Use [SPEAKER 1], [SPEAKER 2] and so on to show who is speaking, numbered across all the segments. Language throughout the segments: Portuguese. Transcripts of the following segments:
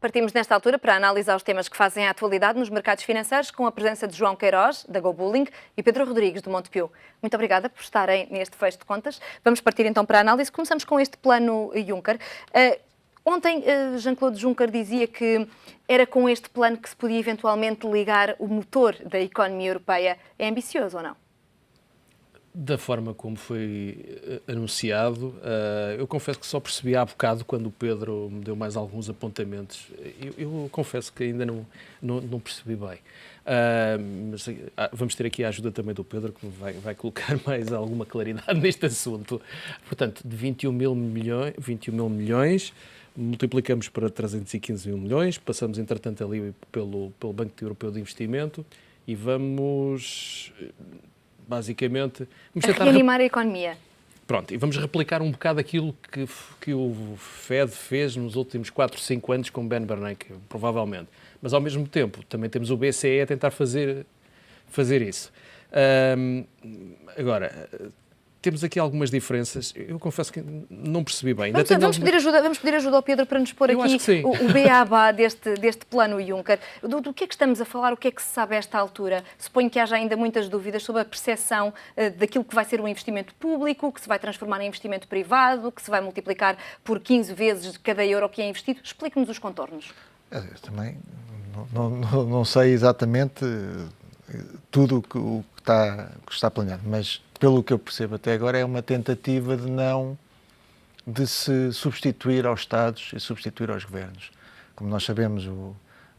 [SPEAKER 1] Partimos nesta altura para analisar os temas que fazem a atualidade nos mercados financeiros com a presença de João Queiroz, da GoBulling, e Pedro Rodrigues, do Montepio. Muito obrigada por estarem neste fecho de contas. Vamos partir então para a análise. Começamos com este plano Juncker. Ontem, Jean-Claude Juncker dizia que era com este plano que se podia eventualmente ligar o motor da economia europeia. É ambicioso ou não?
[SPEAKER 2] Da forma como foi anunciado, eu confesso que só percebi há bocado quando o Pedro me deu mais alguns apontamentos. Eu confesso que ainda não percebi bem. Mas vamos ter aqui a ajuda também do Pedro, que vai colocar mais alguma claridade neste assunto. Portanto, de 21 mil milhões, multiplicamos para 315 mil milhões, passamos entretanto ali pelo Banco Europeu de Investimento e vamos... basicamente...
[SPEAKER 1] Vamos reanimar a economia.
[SPEAKER 2] Pronto, e vamos replicar um bocado aquilo que o Fed fez nos últimos 4, 5 anos com Ben Bernanke, provavelmente. Mas, ao mesmo tempo, também temos o BCE a tentar fazer isso. Agora, temos aqui algumas diferenças. Eu confesso que não percebi bem.
[SPEAKER 1] Vamos pedir ajuda ao Pedro para nos pôr aqui o beabá deste plano Juncker. Do que é que estamos a falar? O que é que se sabe a esta altura? Suponho que haja ainda muitas dúvidas sobre a percepção daquilo que vai ser um investimento público, que se vai transformar em investimento privado, que se vai multiplicar por 15 vezes cada euro que é investido. Explique-nos os contornos.
[SPEAKER 3] Eu também não sei exatamente tudo o que está planeado, mas pelo que eu percebo até agora é uma tentativa de se substituir aos Estados e substituir aos governos. Como nós sabemos, a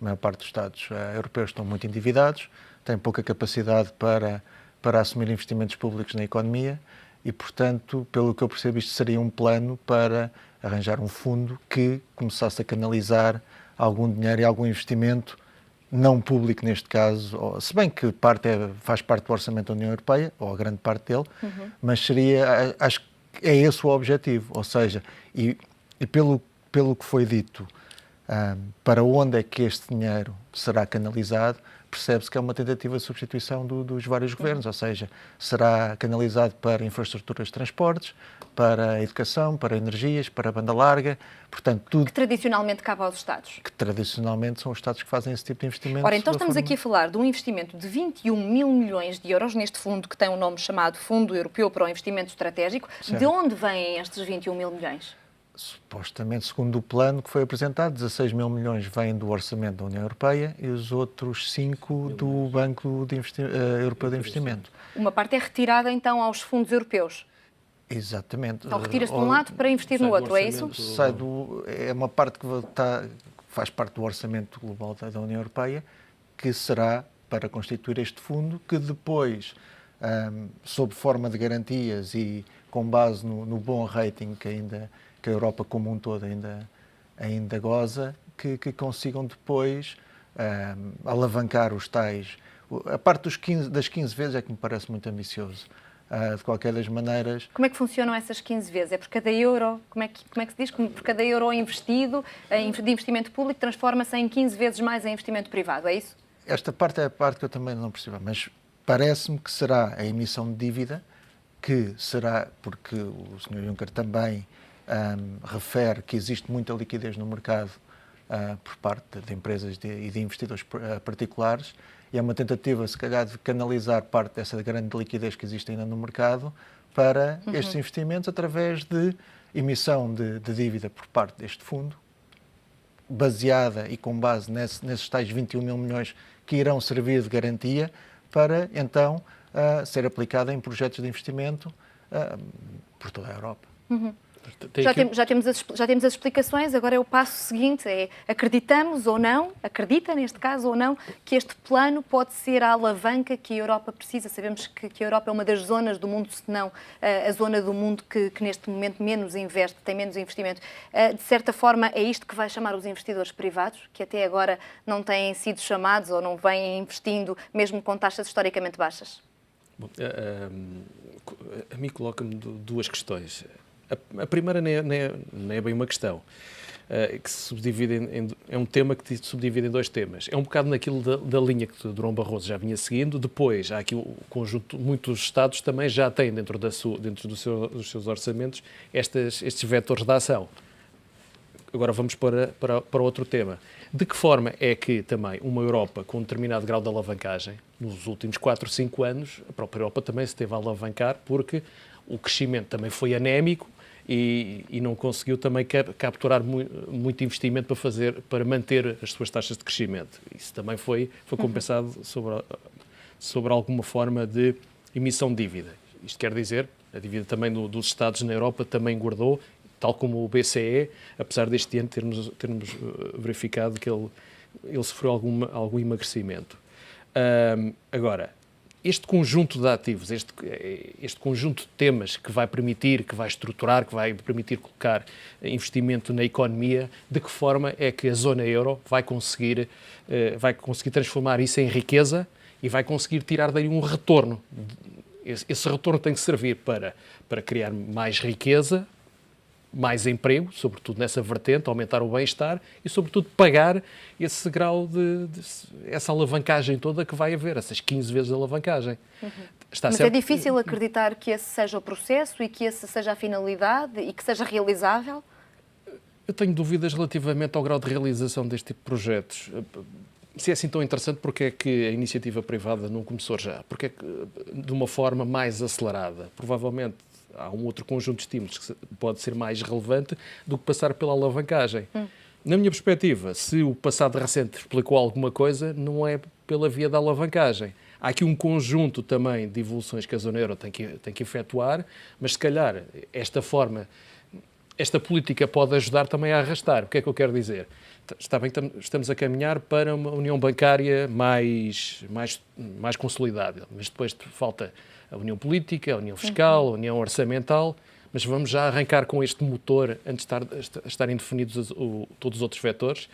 [SPEAKER 3] maior parte dos Estados europeus estão muito endividados, têm pouca capacidade para assumir investimentos públicos na economia e, portanto, pelo que eu percebo, isto seria um plano para arranjar um fundo que começasse a canalizar algum dinheiro e algum investimento não público neste caso, se bem que faz parte do orçamento da União Europeia, ou a grande parte dele, mas acho que é esse o objetivo, ou seja, e pelo que foi dito, para onde é que este dinheiro será canalizado, percebe-se que é uma tentativa de substituição dos vários governos, ou seja, será canalizado para infraestruturas de transportes, para a educação, para energias, para a banda larga, portanto tudo...
[SPEAKER 1] Que tradicionalmente cabe aos Estados.
[SPEAKER 3] Que tradicionalmente são os Estados que fazem esse tipo de investimento.
[SPEAKER 1] Ora, então estamos aqui a falar de um investimento de 21 mil milhões de euros neste fundo que tem um nome chamado Fundo Europeu para o Investimento Estratégico. Certo. De onde vêm estes 21 mil milhões?
[SPEAKER 3] Supostamente, segundo o plano que foi apresentado, 16 mil milhões vêm do orçamento da União Europeia e os outros 5 do Banco Europeu de Investimento.
[SPEAKER 1] Uma parte é retirada, então, aos fundos europeus?
[SPEAKER 3] Exatamente.
[SPEAKER 1] Então retira-se de um lado para investir no outro, é isso?
[SPEAKER 3] É uma parte que faz parte do orçamento global da União Europeia, que será para constituir este fundo, que depois, sob forma de garantias e com base no bom rating que a Europa como um todo ainda goza, que consigam depois alavancar os tais. A parte das 15 vezes é que me parece muito ambicioso. De qualquer das maneiras...
[SPEAKER 1] Como é que funcionam essas 15 vezes? É por cada euro? Como é que se diz? Por cada euro investido de investimento público transforma-se em 15 vezes mais em investimento privado, é isso?
[SPEAKER 3] Esta parte é a parte que eu também não percebo, mas parece-me que será a emissão de dívida, que será, porque o Sr. Juncker também refere que existe muita liquidez no mercado por parte de empresas e de investidores particulares, e é uma tentativa, se calhar, de canalizar parte dessa grande liquidez que existe ainda no mercado para estes investimentos através de emissão de dívida por parte deste fundo, baseada e com base nesses tais 21 mil milhões que irão servir de garantia para, então, ser aplicada em projetos de investimento por toda a Europa.
[SPEAKER 1] Já temos as explicações, agora é o passo seguinte, acreditamos ou não, acredita neste caso ou não, que este plano pode ser a alavanca que a Europa precisa. Sabemos que a Europa é uma das zonas do mundo, se não a zona do mundo que neste momento menos investe, tem menos investimento. De certa forma é isto que vai chamar os investidores privados, que até agora não têm sido chamados ou não vêm investindo, mesmo com taxas historicamente baixas.
[SPEAKER 2] Bom, a mim coloca-me duas questões. A primeira não é bem uma questão, que se subdivide é um tema que se subdivide em dois temas. É um bocado naquilo da linha que o Durão Barroso já vinha seguindo. Depois, há aqui um conjunto, muitos Estados também já têm dentro dos seus orçamentos estes vetores de ação. agora vamos para outro tema. De que forma é que também uma Europa com um determinado grau de alavancagem, nos últimos 4 ou 5 anos, a própria Europa também se teve a alavancar porque o crescimento também foi anémico e não conseguiu também capturar muito investimento para manter as suas taxas de crescimento. Isso também foi compensado sobre alguma forma de emissão de dívida. Isto quer dizer, a dívida também dos Estados na Europa também engordou, tal como o BCE, apesar deste ano termos verificado que ele sofreu algum emagrecimento. Agora, este conjunto de ativos, este conjunto de temas que vai permitir, que vai estruturar, que vai permitir colocar investimento na economia, de que forma é que a zona euro vai conseguir transformar isso em riqueza e vai conseguir tirar daí um retorno? Esse retorno tem que servir para criar mais riqueza, mais emprego, sobretudo nessa vertente, aumentar o bem-estar e, sobretudo, pagar esse grau essa alavancagem toda que vai haver, essas 15 vezes de alavancagem.
[SPEAKER 1] Mas certo? É difícil acreditar que esse seja o processo e que essa seja a finalidade e que seja realizável?
[SPEAKER 2] Eu tenho dúvidas relativamente ao grau de realização deste tipo de projetos. Se é assim tão interessante, porque é que a iniciativa privada não começou já? Porque é que de uma forma mais acelerada? Provavelmente há um outro conjunto de estímulos que pode ser mais relevante do que passar pela alavancagem. Na minha perspectiva, se o passado recente explicou alguma coisa, não é pela via da alavancagem. Há aqui um conjunto também de evoluções que a zona euro tem que efetuar, mas se calhar esta política pode ajudar também a arrastar. O que é que eu quero dizer? Está bem que estamos a caminhar para uma união bancária mais consolidada, mas depois falta a união política, a união fiscal, a união orçamental, mas vamos já arrancar com este motor antes de estarem definidos todos os outros vetores.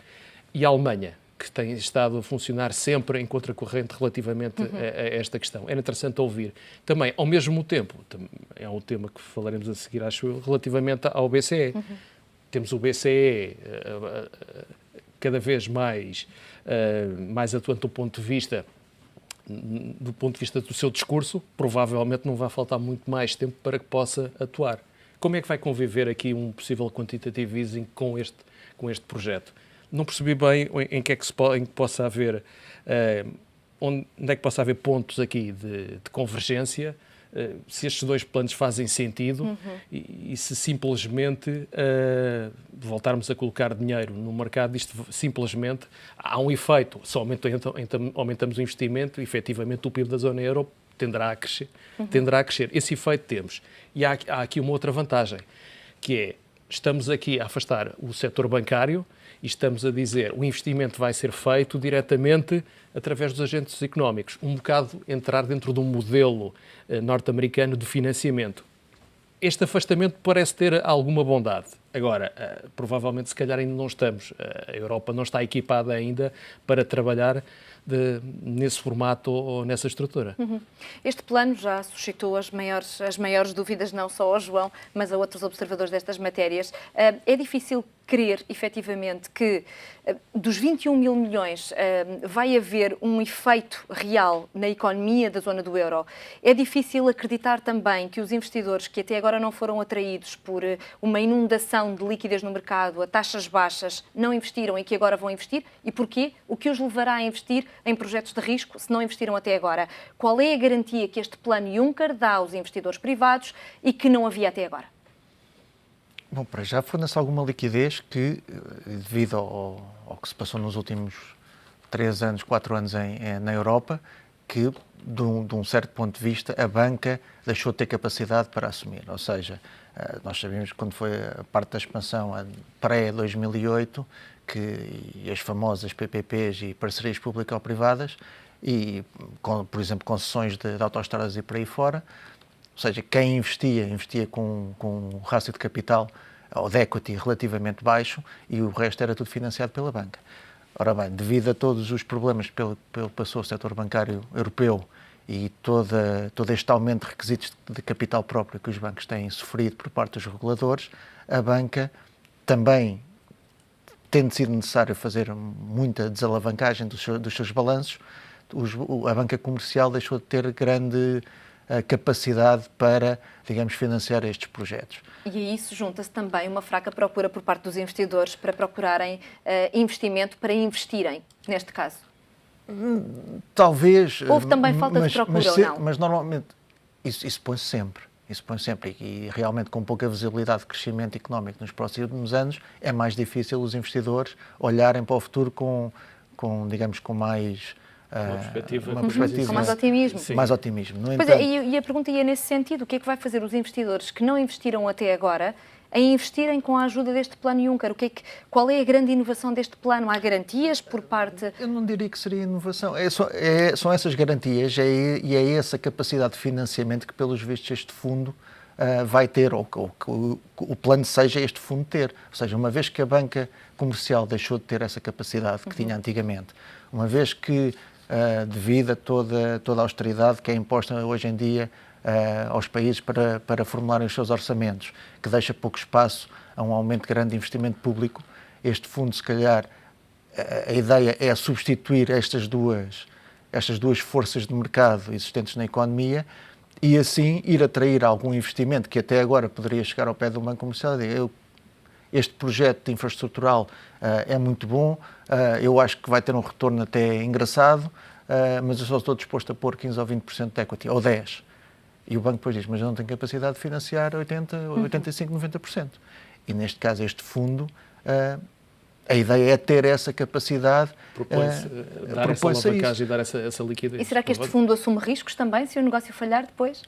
[SPEAKER 2] E a Alemanha, que tem estado a funcionar sempre em contracorrente relativamente a esta questão. Era interessante ouvir. Também, ao mesmo tempo, é um tema que falaremos a seguir, acho, relativamente ao BCE. Temos o BCE cada vez mais atuante do ponto de vista do seu discurso. Provavelmente não vai faltar muito mais tempo para que possa atuar. Como é que vai conviver aqui um possível quantitative easing com este projeto? Não percebi bem em que possa haver, onde é que possa haver pontos aqui de convergência, se estes dois planos fazem sentido e se simplesmente voltarmos a colocar dinheiro no mercado, isto simplesmente há um efeito, só aumentamos o investimento, efetivamente o PIB da zona euro tenderá a crescer. Esse efeito temos. E há aqui uma outra vantagem, que é, estamos aqui a afastar o setor bancário e estamos a dizer o investimento vai ser feito diretamente através dos agentes económicos. Um bocado entrar dentro de um modelo norte-americano de financiamento. Este afastamento parece ter alguma bondade. Agora, provavelmente, se calhar ainda não estamos. A Europa não está equipada ainda para trabalhar nesse formato ou nessa estrutura.
[SPEAKER 1] Este plano já suscitou as maiores dúvidas, não só ao João, mas a outros observadores destas matérias. É difícil crer, efetivamente, que dos 21 mil milhões vai haver um efeito real na economia da zona do euro. É difícil acreditar também que os investidores que até agora não foram atraídos por uma inundação de liquidez no mercado a taxas baixas não investiram e que agora vão investir. E porquê? O que os levará a investir em projetos de risco se não investiram até agora? Qual é a garantia que este plano Juncker dá aos investidores privados e que não havia até agora?
[SPEAKER 3] Bom, para já fornece alguma liquidez que, devido ao que se passou nos últimos 3 anos, 4 anos na Europa, que, de um certo ponto de vista, a banca deixou de ter capacidade para assumir. Ou seja, nós sabemos que quando foi a parte da expansão pré-2008, e as famosas PPPs e parcerias público-privadas, e, por exemplo, concessões de autoestradas e por aí fora, ou seja, quem investia com um rácio de capital ou de equity relativamente baixo e o resto era tudo financiado pela banca. Ora bem, devido a todos os problemas pelo passou o setor bancário europeu e todo este aumento de requisitos de capital próprio que os bancos têm sofrido por parte dos reguladores, a banca também, tendo sido necessário fazer muita desalavancagem dos seus balanços, a banca comercial deixou de ter grande capacidade para, digamos, financiar estes projetos.
[SPEAKER 1] E a isso junta-se também uma fraca procura por parte dos investidores para procurarem investimento, para investirem, neste caso.
[SPEAKER 3] Talvez...
[SPEAKER 1] Houve também falta de procura ou não?
[SPEAKER 3] Mas normalmente isso põe-se sempre. Isso põe sempre, e realmente com pouca visibilidade de crescimento económico nos próximos anos, é mais difícil os investidores olharem para o futuro com digamos, com mais...
[SPEAKER 2] uma
[SPEAKER 3] perspectiva
[SPEAKER 1] com mais otimismo.
[SPEAKER 3] Sim. Mais otimismo. No
[SPEAKER 1] entanto, e a pergunta ia nesse sentido, o que é que vai fazer os investidores que não investiram até agora a investirem com a ajuda deste plano Juncker? Qual é a grande inovação deste plano? Há garantias por parte...
[SPEAKER 3] Eu não diria que seria inovação. São essas garantias e é essa capacidade de financiamento que, pelos vistos, este fundo vai ter, ou que o plano seja este fundo ter. Ou seja, uma vez que a banca comercial deixou de ter essa capacidade que tinha antigamente, uma vez que, devido a toda a austeridade que é imposta hoje em dia aos países para formularem os seus orçamentos, que deixa pouco espaço a um aumento grande de investimento público, este fundo, se calhar, a ideia é substituir estas duas forças de mercado existentes na economia e, assim, ir atrair algum investimento que até agora poderia chegar ao pé do banco comercial e dizer, este projeto infraestrutural é muito bom, eu acho que vai ter um retorno até engraçado, mas eu só estou disposto a pôr 15 ou 20% de equity, ou 10%. E o banco depois diz, mas eu não tenho capacidade de financiar 80%, 85%, 90%. E neste caso, este fundo, a ideia é ter essa capacidade.
[SPEAKER 2] Propõe-se dar essa alavancagem e dar essa liquidez.
[SPEAKER 1] E será que este fundo assume riscos também, se o negócio falhar depois?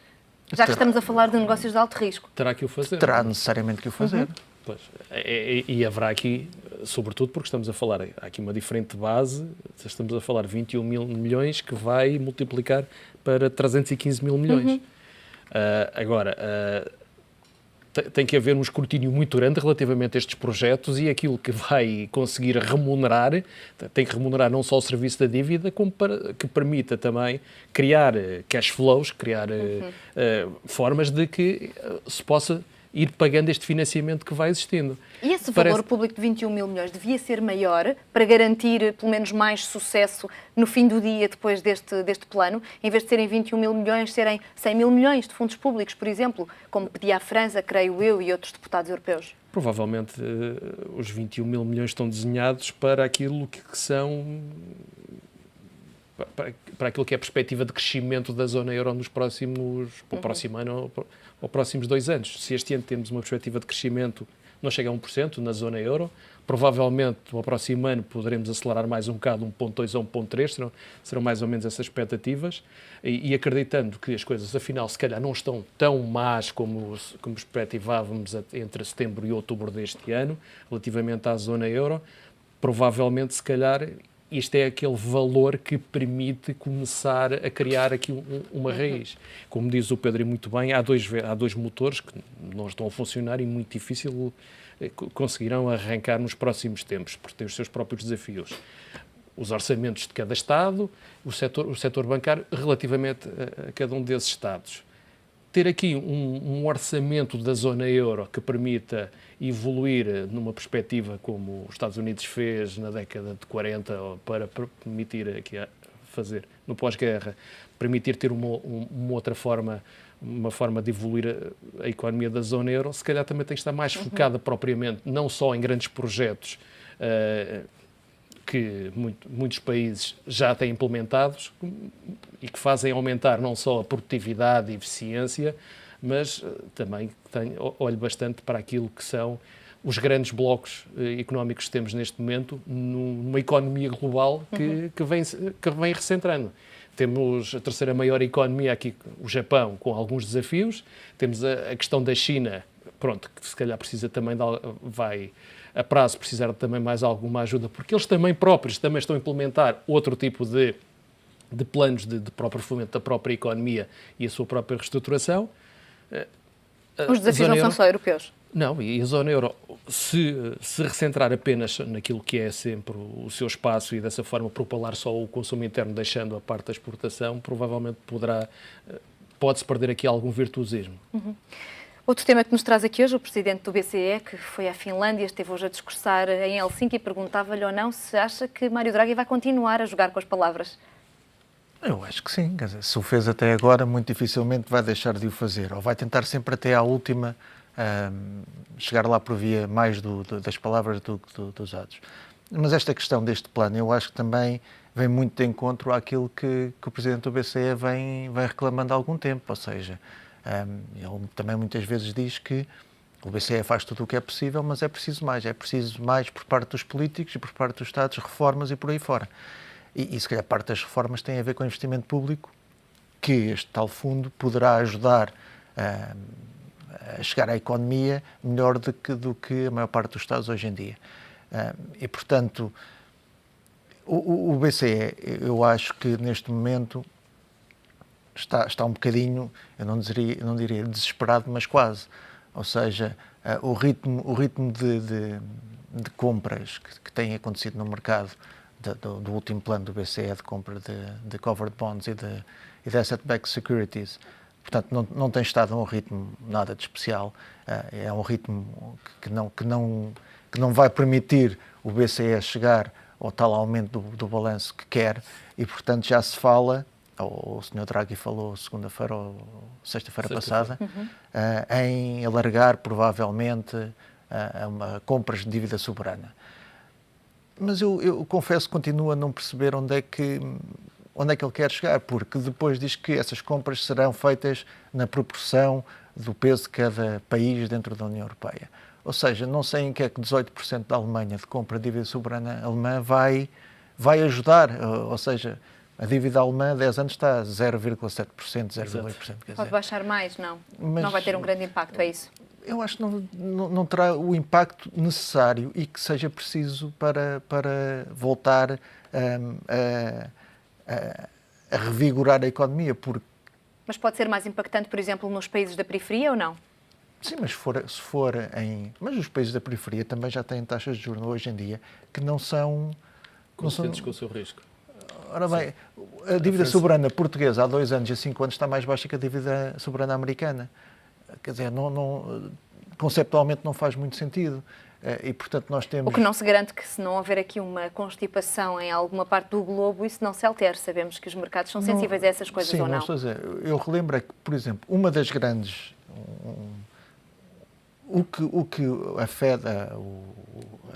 [SPEAKER 1] Já que estamos a falar de negócios de alto risco.
[SPEAKER 2] Terá que o fazer.
[SPEAKER 3] Terá necessariamente que o fazer.
[SPEAKER 2] Pois, e haverá aqui, sobretudo porque estamos a falar, há aqui uma diferente base, estamos a falar 21 mil milhões que vai multiplicar para 315 mil milhões. Agora, tem que haver um escrutínio muito grande relativamente a estes projetos e aquilo que vai conseguir remunerar, tem que remunerar não só o serviço da dívida, como que permita também criar cash flows, criar formas de que se possa ir pagando este financiamento que vai existindo.
[SPEAKER 1] E esse valor público de 21 mil milhões devia ser maior para garantir pelo menos mais sucesso no fim do dia depois deste plano, em vez de serem 21 mil milhões, serem 100 mil milhões de fundos públicos, por exemplo, como pedia a França, creio eu, e outros deputados europeus?
[SPEAKER 2] Provavelmente os 21 mil milhões estão desenhados para aquilo que são... Para aquilo que é a perspectiva de crescimento da zona euro nos próximos, para o próximo ano ou próximos 2 anos. Se este ano temos uma perspectiva de crescimento não chega a 1% na zona euro, provavelmente no próximo ano poderemos acelerar mais um bocado, 1,2 a 1,3, serão mais ou menos essas expectativas, e acreditando que as coisas afinal se calhar não estão tão más como perspectivávamos entre setembro e outubro deste ano, relativamente à zona euro, provavelmente se calhar este é aquele valor que permite começar a criar aqui uma raiz. Como diz o Pedro muito bem, há dois motores que não estão a funcionar e muito difícil conseguirão arrancar nos próximos tempos, porque têm os seus próprios desafios. Os orçamentos de cada Estado, o setor bancário relativamente a cada um desses Estados. Ter aqui um orçamento da zona euro que permita evoluir numa perspectiva como os Estados Unidos fez na década de 40 para permitir aqui fazer no pós-guerra, permitir ter uma outra forma, uma forma de evoluir a economia da zona euro, se calhar também tem que estar mais focada propriamente, não só em grandes projetos que muitos países já têm implementados e que fazem aumentar não só a produtividade e eficiência, mas também olho bastante para aquilo que são os grandes blocos económicos que temos neste momento numa economia global que vem recentrando. Temos a terceira maior economia aqui, o Japão, com alguns desafios. Temos a questão da China, pronto, que se calhar precisa também vai a prazo precisar também mais alguma ajuda, porque eles também próprios também estão a implementar outro tipo de planos de próprio fomento da própria economia e a sua própria reestruturação.
[SPEAKER 1] Os desafios não são só europeus.
[SPEAKER 2] Não, e a zona euro, se recentrar apenas naquilo que é sempre o seu espaço e dessa forma propalar só o consumo interno, deixando a parte da exportação, provavelmente pode-se perder aqui algum virtuosismo.
[SPEAKER 1] Outro tema que nos traz aqui hoje, o presidente do BCE, que foi à Finlândia, esteve hoje a discursar em Helsinki e perguntava-lhe ou não se acha que Mário Draghi vai continuar a jogar com as palavras.
[SPEAKER 3] Eu acho que sim, quer dizer, se o fez até agora, muito dificilmente vai deixar de o fazer, ou vai tentar sempre até à última chegar lá por via mais das palavras do que dos atos. Mas esta questão deste plano, eu acho que também vem muito de encontro àquilo que o Presidente do BCE vem reclamando há algum tempo, ou seja, ele também muitas vezes diz que o BCE faz tudo o que é possível, mas é preciso mais por parte dos políticos e por parte dos Estados, reformas e por aí fora. E se calhar parte das reformas tem a ver com o investimento público, que este tal fundo poderá ajudar a chegar à economia melhor do que a maior parte dos Estados hoje em dia. E, portanto, o BCE, eu acho que neste momento está um bocadinho, eu não diria desesperado, mas quase. Ou seja, o ritmo de compras que tem acontecido no mercado do último plano do BCE de compra de covered bonds e de asset-backed securities, portanto, não tem estado a um ritmo nada de especial. É um ritmo que não vai permitir o BCE chegar ao tal aumento do balanço que quer e, portanto, já se fala, o Sr. Draghi falou segunda-feira ou sexta-feira passada, em alargar, provavelmente, a compras de dívida soberana. Mas eu confesso que continuo a não perceber onde é que ele quer chegar, porque depois diz que essas compras serão feitas na proporção do peso de cada país dentro da União Europeia. Ou seja, não sei em que é que 18% da Alemanha de compra de dívida soberana alemã vai ajudar. Ou seja, a dívida alemã há 10 anos está a 0,7%, 0,8%.
[SPEAKER 1] Pode baixar mais, não? Mas não vai ter um grande impacto, é isso?
[SPEAKER 3] Eu acho que não terá o impacto necessário e que seja preciso para voltar a revigorar a economia.
[SPEAKER 1] Mas pode ser mais impactante, por exemplo, nos países da periferia ou não?
[SPEAKER 3] Sim, mas mas os países da periferia também já têm taxas de juros hoje em dia que não são...
[SPEAKER 2] consistentes com o seu risco.
[SPEAKER 3] Ora bem, a dívida soberana portuguesa há 2 anos e 5 anos está mais baixa que a dívida soberana americana. Quer dizer, conceptualmente não faz muito sentido. E, portanto, nós temos...
[SPEAKER 1] O que não se garante que, se não houver aqui uma constipação em alguma parte do globo, isso não se altere. Sabemos que os mercados são sensíveis a essas coisas,
[SPEAKER 3] sim,
[SPEAKER 1] ou não?
[SPEAKER 3] Estou a dizer. Eu relembro que, por exemplo, uma das grandes... O que a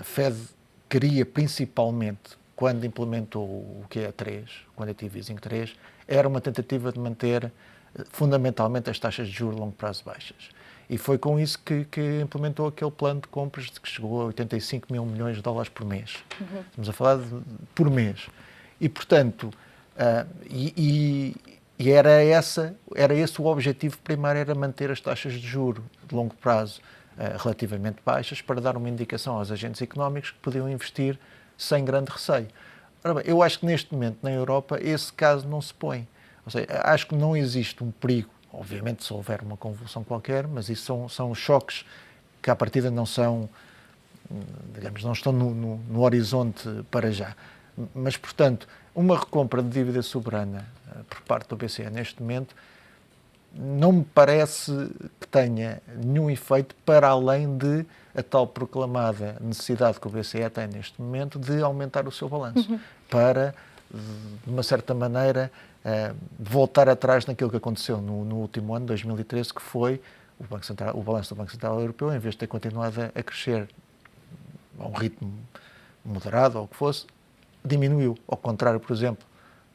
[SPEAKER 3] Fed queria principalmente quando implementou o QE3, Quantitative Easing 3, era uma tentativa de manter fundamentalmente as taxas de juros de longo prazo baixas. E foi com isso que implementou aquele plano de compras que chegou a 85 mil milhões de dólares por mês. Estamos a falar por mês. E, portanto, era esse o objetivo primário, era manter as taxas de juros de longo prazo relativamente baixas, para dar uma indicação aos agentes económicos que podiam investir sem grande receio. Ora bem, eu acho que neste momento na Europa esse caso não se põe. Ou seja, acho que não existe um perigo, obviamente se houver uma convulsão qualquer, mas isso são choques que à partida não são, digamos, não estão no horizonte para já. Mas, portanto, uma recompra de dívida soberana por parte do BCE neste momento não me parece que tenha nenhum efeito para além de a tal proclamada necessidade que o BCE tem neste momento de aumentar o seu balanço, para, de uma certa maneira, voltar atrás naquilo que aconteceu no último ano, 2013, que foi o balanço do Banco Central Europeu, em vez de ter continuado a crescer a um ritmo moderado, ou o que fosse, diminuiu. Ao contrário, por exemplo,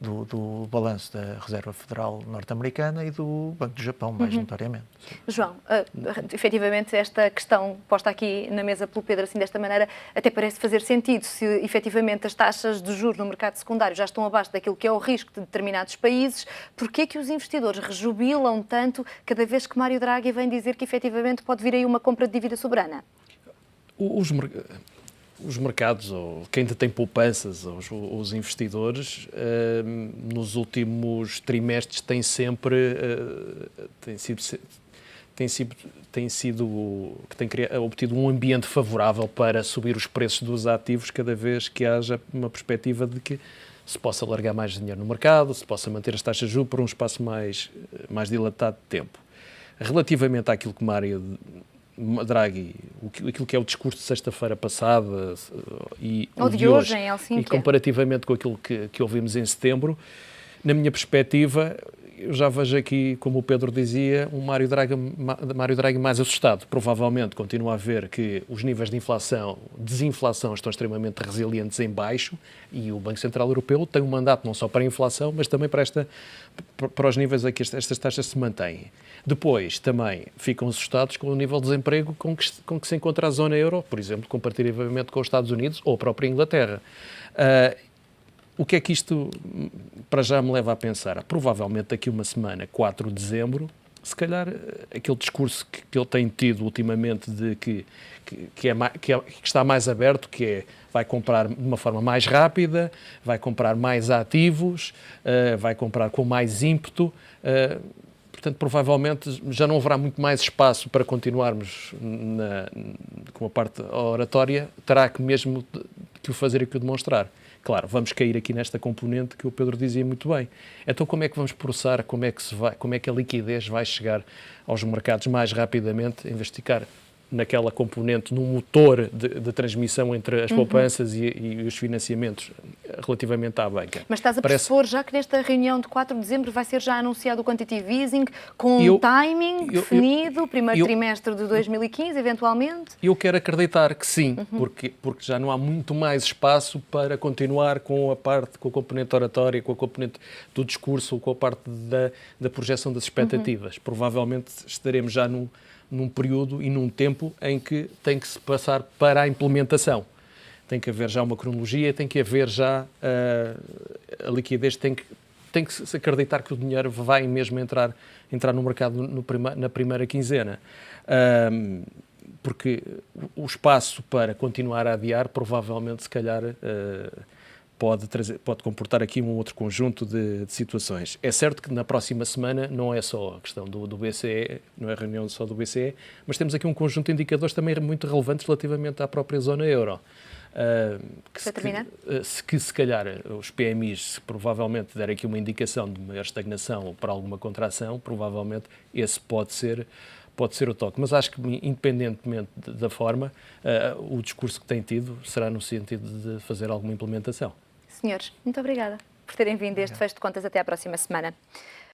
[SPEAKER 3] do balanço da Reserva Federal norte-americana e do Banco do Japão, mais notoriamente.
[SPEAKER 1] João, efetivamente esta questão posta aqui na mesa pelo Pedro, assim, desta maneira, até parece fazer sentido. Se efetivamente as taxas de juros no mercado secundário já estão abaixo daquilo que é o risco de determinados países, porquê que os investidores rejubilam tanto cada vez que Mário Draghi vem dizer que efetivamente pode vir aí uma compra de dívida soberana?
[SPEAKER 2] Os mercados, ou quem tem poupanças, os investidores, nos últimos trimestres têm obtido um ambiente favorável para subir os preços dos ativos cada vez que haja uma perspectiva de que se possa largar mais dinheiro no mercado, se possa manter as taxas de juros por um espaço mais dilatado de tempo. Relativamente àquilo que Mário Draghi, aquilo que é o discurso de sexta-feira passada e
[SPEAKER 1] ou de hoje em Helsínquia,
[SPEAKER 2] e comparativamente com aquilo que ouvimos em setembro, Na minha perspectiva, eu já vejo aqui, como o Pedro dizia, um Mário Draghi mais assustado. Provavelmente continua a ver que os níveis de inflação, desinflação, estão extremamente resilientes em baixo e o Banco Central Europeu tem um mandato não só para a inflação, mas também para os níveis a que estas taxas se mantêm. Depois, também ficam assustados com o nível de desemprego com que se encontra a zona euro, por exemplo, comparativamente com os Estados Unidos ou a própria Inglaterra. O que é que isto, para já, me leva a pensar? Provavelmente daqui a uma semana, 4 de dezembro, se calhar aquele discurso que ele tem tido ultimamente de que está mais aberto, que é vai comprar de uma forma mais rápida, vai comprar mais ativos, vai comprar com mais ímpeto. Portanto, provavelmente já não haverá muito mais espaço para continuarmos com a parte oratória, terá que mesmo que o fazer e que o demonstrar. Claro, vamos cair aqui nesta componente que o Pedro dizia muito bem. Então, como é que vamos processar, como é que a liquidez vai chegar aos mercados mais rapidamente, investigar naquela componente, no motor de transmissão entre as poupanças e os financiamentos relativamente à banca.
[SPEAKER 1] Mas estás a pressupor já que nesta reunião de 4 de dezembro vai ser já anunciado o quantitative easing com um timing definido, primeiro trimestre de 2015, eventualmente?
[SPEAKER 2] Eu quero acreditar que sim, porque já não há muito mais espaço para continuar com a componente oratória, com a componente do discurso, com a parte da projeção das expectativas. Provavelmente estaremos já num período e num tempo em que tem que se passar para a implementação. Tem que haver já uma cronologia, tem que haver já a liquidez, tem que se acreditar que o dinheiro vai mesmo entrar no mercado na primeira quinzena. Porque o espaço para continuar a adiar, provavelmente, se calhar, pode comportar aqui um outro conjunto de situações. É certo que na próxima semana não é só a questão do BCE, não é a reunião só do BCE, mas temos aqui um conjunto de indicadores também muito relevantes relativamente à própria zona euro. Se calhar os PMIs provavelmente derem aqui uma indicação de maior estagnação ou para alguma contração, provavelmente esse pode ser o toque. Mas acho que, independentemente da forma, o discurso que tem tido será no sentido de fazer alguma implementação.
[SPEAKER 1] Senhores, muito obrigada por terem vindo a este Fecho de Contas. Até à próxima semana.